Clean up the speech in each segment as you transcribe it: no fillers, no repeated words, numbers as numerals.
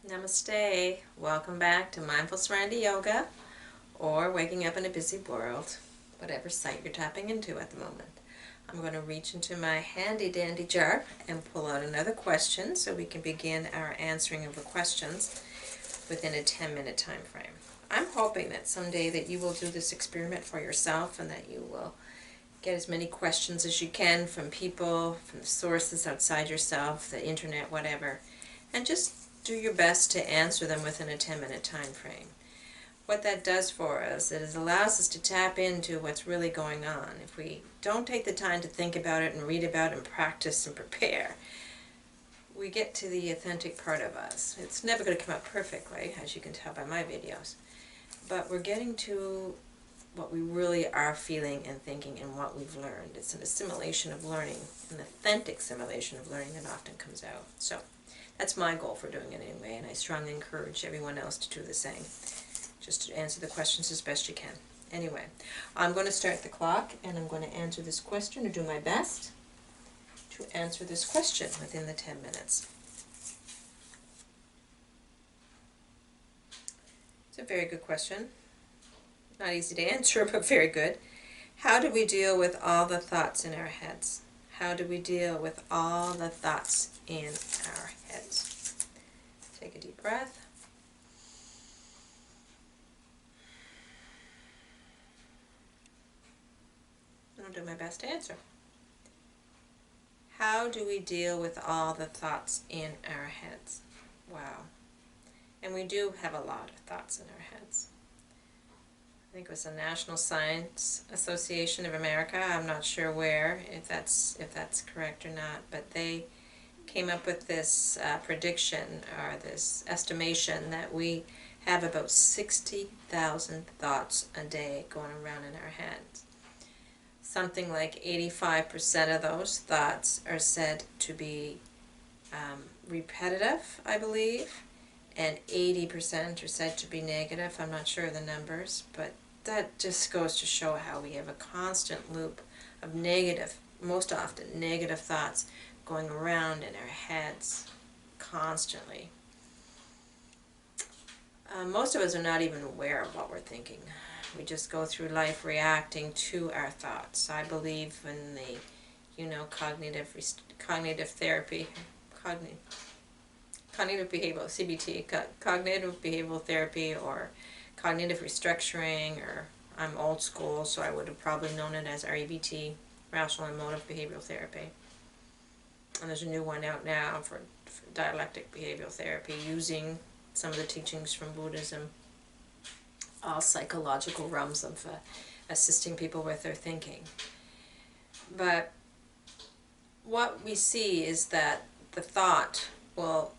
Namaste. Welcome back to Mindful Serenity Yoga or Waking Up in a Busy World, whatever site you're tapping into at the moment. I'm going to reach into my handy dandy jar and pull out another question so we can begin our answering of the questions within a 10-minute time frame. I'm hoping that someday that you will do this experiment for yourself and that you will get as many questions as you can from people, from the sources outside yourself, the internet, whatever, and just do your best to answer them within a 10-minute time frame. What that does for us is it allows us to tap into what's really going on. If we don't take the time to think about it and read about it and practice and prepare, we get to the authentic part of us. It's never going to come out perfectly, as you can tell by my videos, but we're getting to what we really are feeling and thinking and what we've learned. It's an assimilation of learning, an authentic assimilation of learning that often comes out. So that's my goal for doing it anyway, and I strongly encourage everyone else to do the same. Just to answer the questions as best you can. Anyway, I'm going to start the clock and I'm going to answer this question, or do my best to answer this question within the 10 minutes. It's a very good question. Not easy to answer, but very good. How do we deal with all the thoughts in our heads? How do we deal with all the thoughts in our heads? Take a deep breath. I'll do my best to answer. How do we deal with all the thoughts in our heads? Wow. And we do have a lot of thoughts in our heads. I think it was the National Science Association of America, I'm not sure where, if that's correct or not, but they came up with this prediction, or this estimation, that we have about 60,000 thoughts a day going around in our heads. Something like 85% of those thoughts are said to be repetitive, I believe, and 80% are said to be negative. I'm not sure of the numbers, but that just goes to show how we have a constant loop of negative, most often negative thoughts going around in our heads constantly. Most of us are not even aware of what we're thinking. We just go through life reacting to our thoughts. I believe in the, cognitive therapy, cognitive behavioral, CBT, cognitive behavioral therapy, or cognitive restructuring, or I'm old school, so I would have probably known it as REBT, rational emotive behavioral therapy. And there's a new one out now for dialectic behavioral therapy, using some of the teachings from Buddhism, all psychological realms of assisting people with their thinking. But what we see is that the thought will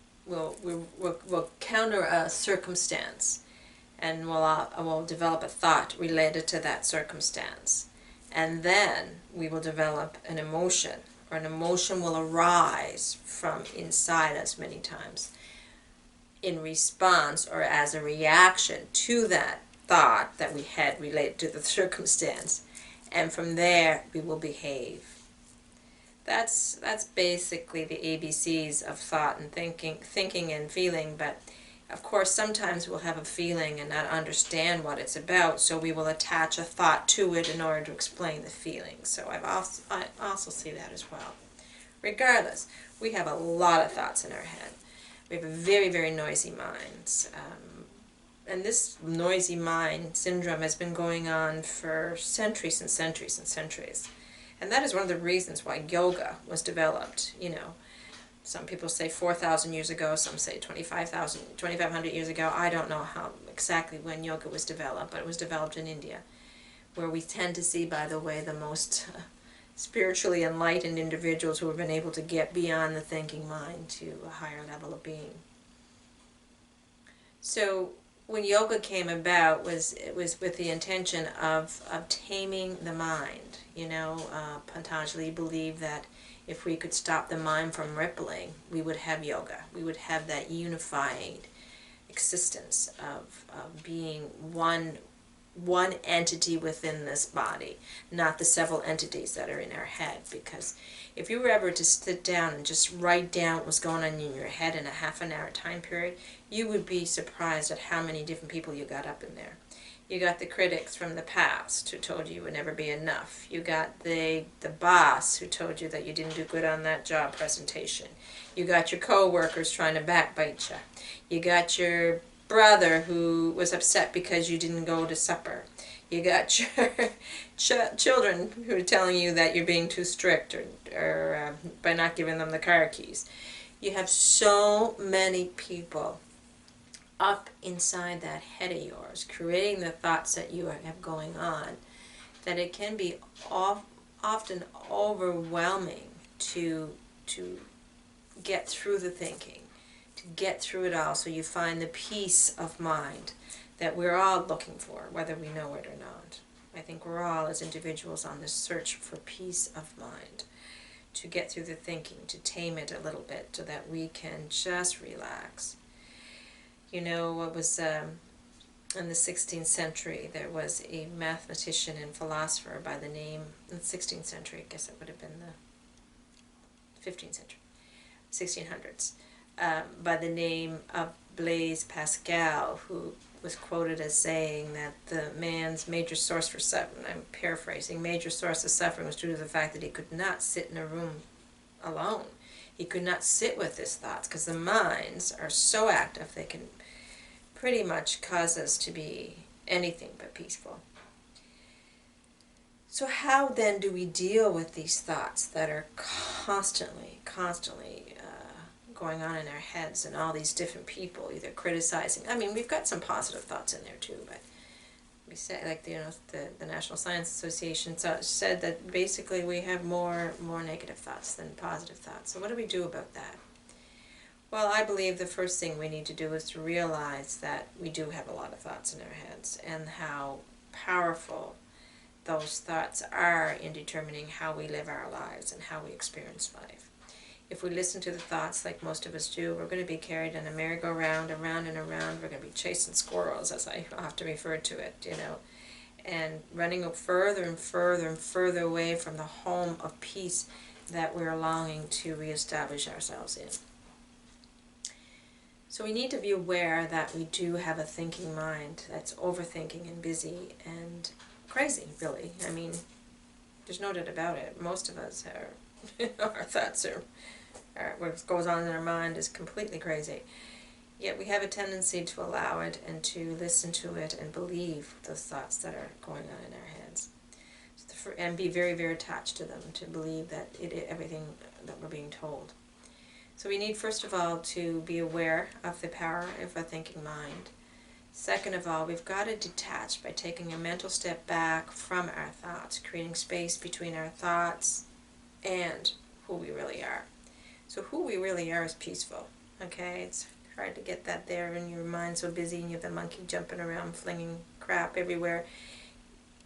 counter a circumstance, and will develop a thought related to that circumstance, and then we will develop an emotion, or an emotion will arise from inside us many times in response or as a reaction to that thought that we had related to the circumstance, and from there we will behave. That's basically the ABCs of thought and thinking and feeling. But of course sometimes we'll have a feeling and not understand what it's about, so we will attach a thought to it in order to explain the feeling. So I also see that as well. Regardless, we have a lot of thoughts in our head. We have a very, very noisy mind. And this noisy mind syndrome has been going on for centuries and centuries and centuries. And that is one of the reasons why yoga was developed. Some people say 4,000 years ago, some say 2,500 years ago. I don't know how exactly when yoga was developed, but it was developed in India, where we tend to see, by the way, the most spiritually enlightened individuals who have been able to get beyond the thinking mind to a higher level of being. So when yoga came about, it was with the intention of taming the mind. Patanjali believed that if we could stop the mind from rippling, we would have yoga. We would have that unified existence of being one one entity within this body, not the several entities that are in our head. Because if you were ever to sit down and just write down what was going on in your head in a half an hour time period, you would be surprised at how many different people you got up in there. You got the critics from the past who told you would never be enough. You got the boss who told you that you didn't do good on that job presentation. You got your co-workers trying to backbite you. You got your brother who was upset because you didn't go to supper. You got your children who are telling you that you're being too strict or by not giving them the car keys. You have so many people up inside that head of yours, creating the thoughts that you have going on, that it can be often overwhelming to get through the thinking, to get through it all, so you find the peace of mind that we're all looking for, whether we know it or not. I think we're all, as individuals, on this search for peace of mind, to get through the thinking, to tame it a little bit so that we can just relax. You know, what was in the 16th century, there was a mathematician and philosopher by the name, in the 16th century, I guess it would have been the 15th century, 1600s, by the name of Blaise Pascal, who was quoted as saying that the man's major source for suffering, I'm paraphrasing, major source of suffering was due to the fact that he could not sit in a room alone. He could not sit with his thoughts, because the minds are so active they can pretty much cause us to be anything but peaceful. So how then do we deal with these thoughts that are constantly going on in our heads, and all these different people either criticizing? I mean, we've got some positive thoughts in there too, but we say, like, you know, the National Science Association said that basically we have more negative thoughts than positive thoughts. So what do we do about that? Well, I believe the first thing we need to do is to realize that we do have a lot of thoughts in our heads, and how powerful those thoughts are in determining how we live our lives and how we experience life. If we listen to the thoughts like most of us do, we're going to be carried in a merry-go-round, around and around. We're going to be chasing squirrels, as I often refer to it, you know, and running further and further and further away from the home of peace that we're longing to reestablish ourselves in. So we need to be aware that we do have a thinking mind that's overthinking and busy and crazy, really. I mean, there's no doubt about it. Most of us are, our thoughts are what goes on in our mind is completely crazy. Yet we have a tendency to allow it and to listen to it and believe those thoughts that are going on in our heads. And be very, very attached to them, to believe that everything that we're being told. So we need, first of all, to be aware of the power of a thinking mind. Second of all, we've got to detach by taking a mental step back from our thoughts, creating space between our thoughts and who we really are. So who we really are is peaceful, okay? It's hard to get that there in your mind, so busy, and you have the monkey jumping around, flinging crap everywhere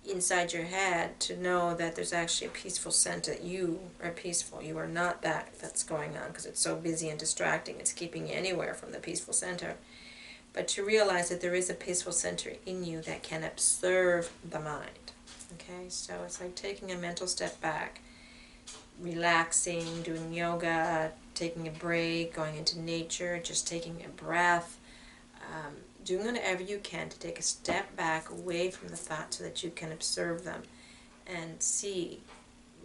inside your head, to know that there's actually a peaceful center. You are peaceful. You are not that's going on, because it's so busy and distracting. It's keeping you anywhere from the peaceful center. But to realize that there is a peaceful center in you that can observe the mind. Okay, so it's like taking a mental step back, relaxing, doing yoga, taking a break, going into nature, just taking a breath, doing whatever you can to take a step back away from the thoughts so that you can observe them and see,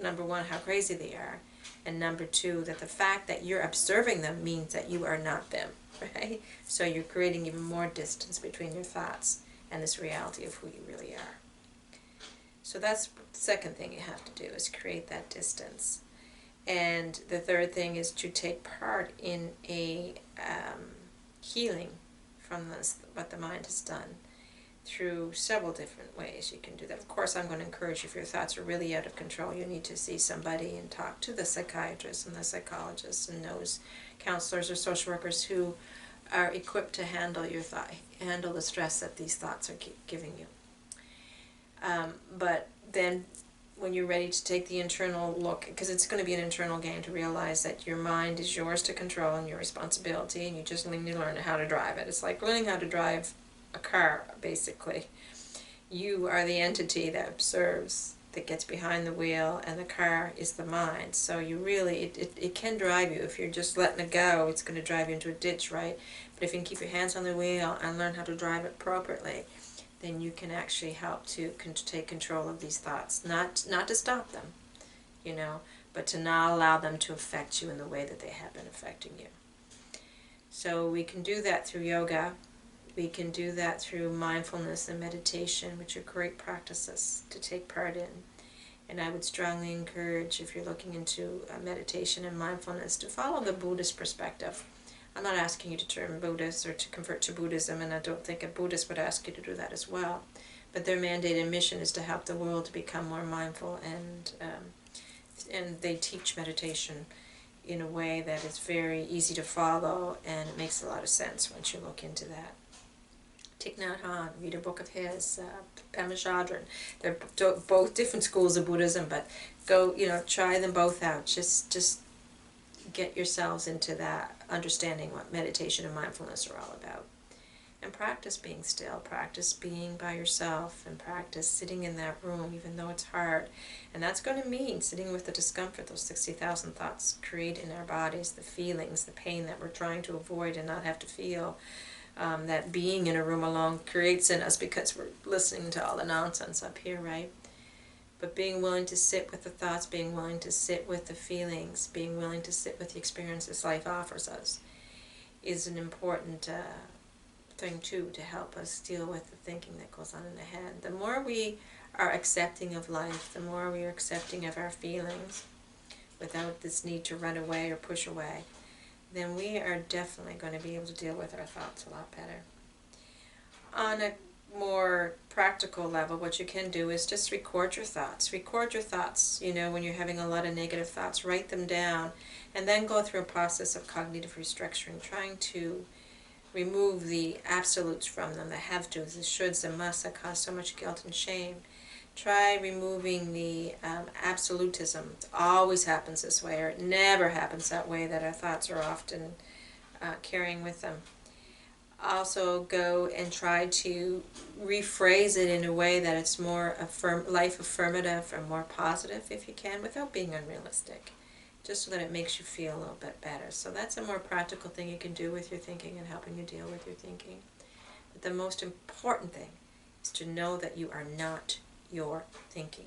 number one, how crazy they are, and number two, that the fact that you're observing them means that you are not them, right? So you're creating even more distance between your thoughts and this reality of who you really are. So that's the second thing you have to do, is create that distance. And the third thing is to take part in a healing from what the mind has done through several different ways. You can do that. Of course, I'm going to encourage you, if your thoughts are really out of control, you need to see somebody and talk to the psychiatrists and the psychologists and those counselors or social workers who are equipped to handle your handle the stress that these thoughts are giving you. But then when you're ready to take the internal look, because it's going to be an internal game, to realize that your mind is yours to control and your responsibility, and you just need to learn how to drive it. It's like learning how to drive a car, basically. You are the entity that observes, that gets behind the wheel, and the car is the mind. So you really, it can drive you. If you're just letting it go, it's going to drive you into a ditch, right? But if you can keep your hands on the wheel and learn how to drive it appropriately, then you can actually help to take control of these thoughts. Not to stop them, you know, but to not allow them to affect you in the way that they have been affecting you. So we can do that through yoga. We can do that through mindfulness and meditation, which are great practices to take part in. And I would strongly encourage, if you're looking into meditation and mindfulness, to follow the Buddhist perspective. I'm not asking you to turn Buddhist or to convert to Buddhism, and I don't think a Buddhist would ask you to do that as well. But their mandate and mission is to help the world to become more mindful, and they teach meditation in a way that is very easy to follow, and it makes a lot of sense once you look into that. Thich Nhat Hanh, read a book of his, Pema Chodron. They're both different schools of Buddhism, but go, try them both out. Just get yourselves into that, understanding what meditation and mindfulness are all about. And practice being still, practice being by yourself, and practice sitting in that room, even though it's hard. And that's going to mean sitting with the discomfort those 60,000 thoughts create in our bodies, the feelings, the pain that we're trying to avoid and not have to feel. That being in a room alone creates in us because we're listening to all the nonsense up here, right? But being willing to sit with the thoughts, being willing to sit with the feelings, being willing to sit with the experiences life offers us is an important thing too, to help us deal with the thinking that goes on in the head. The more we are accepting of life, the more we are accepting of our feelings without this need to run away or push away, then we are definitely going to be able to deal with our thoughts a lot better. On a more practical level, what you can do is just record your thoughts. Record your thoughts, when you're having a lot of negative thoughts, write them down, and then go through a process of cognitive restructuring, trying to remove the absolutes from them, the have-tos, the shoulds, the musts that cause so much guilt and shame. Try removing the absolutism. It always happens this way, or it never happens that way, that our thoughts are often carrying with them. Also go and try to rephrase it in a way that it's more life affirmative or more positive, if you can, without being unrealistic, just so that it makes you feel a little bit better. So that's a more practical thing you can do with your thinking and helping you deal with your thinking. But the most important thing is to know that you are not your thinking.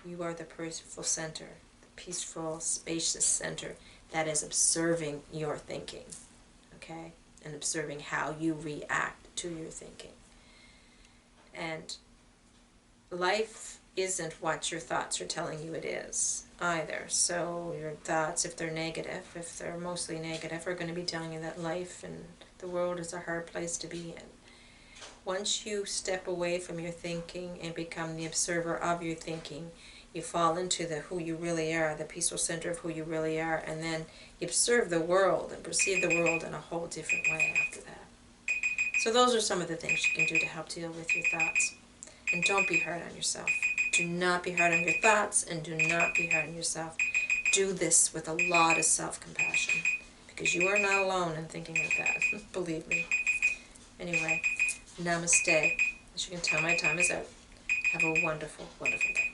You are the peaceful center, the peaceful, spacious center that is observing your thinking, okay? And observing how you react to your thinking. And life isn't what your thoughts are telling you it is either. So your thoughts, if they're negative, if they're mostly negative, are going to be telling you that life and the world is a hard place to be in. Once you step away from your thinking and become the observer of your thinking, you fall into who you really are, the peaceful center of who you really are, and then you observe the world and perceive the world in a whole different way after that. So those are some of the things you can do to help deal with your thoughts. And don't be hard on yourself. Do not be hard on your thoughts, and do not be hard on yourself. Do this with a lot of self-compassion, because you are not alone in thinking like that. Believe me. Anyway, namaste. As you can tell, my time is out. Have a wonderful, wonderful day.